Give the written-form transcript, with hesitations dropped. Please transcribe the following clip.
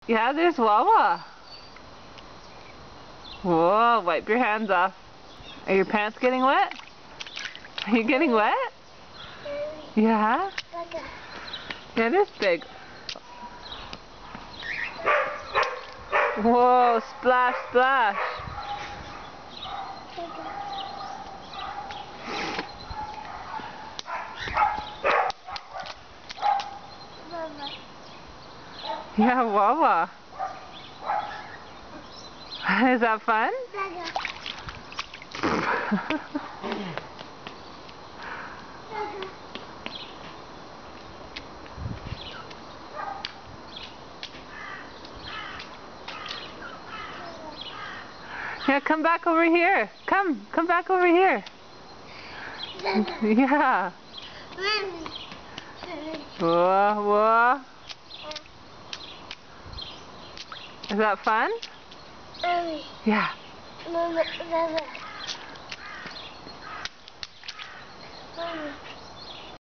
Yeah, there's Wawa. Whoa, wipe your hands off. Are your pants getting wet? Are you getting wet? Yeah? Yeah, it is big. Whoa, splash, splash. Yeah, Wawa. Is that fun? Yeah, come back over here. Come back over here. Yeah. Whoa, whoa. Is that fun? Yeah.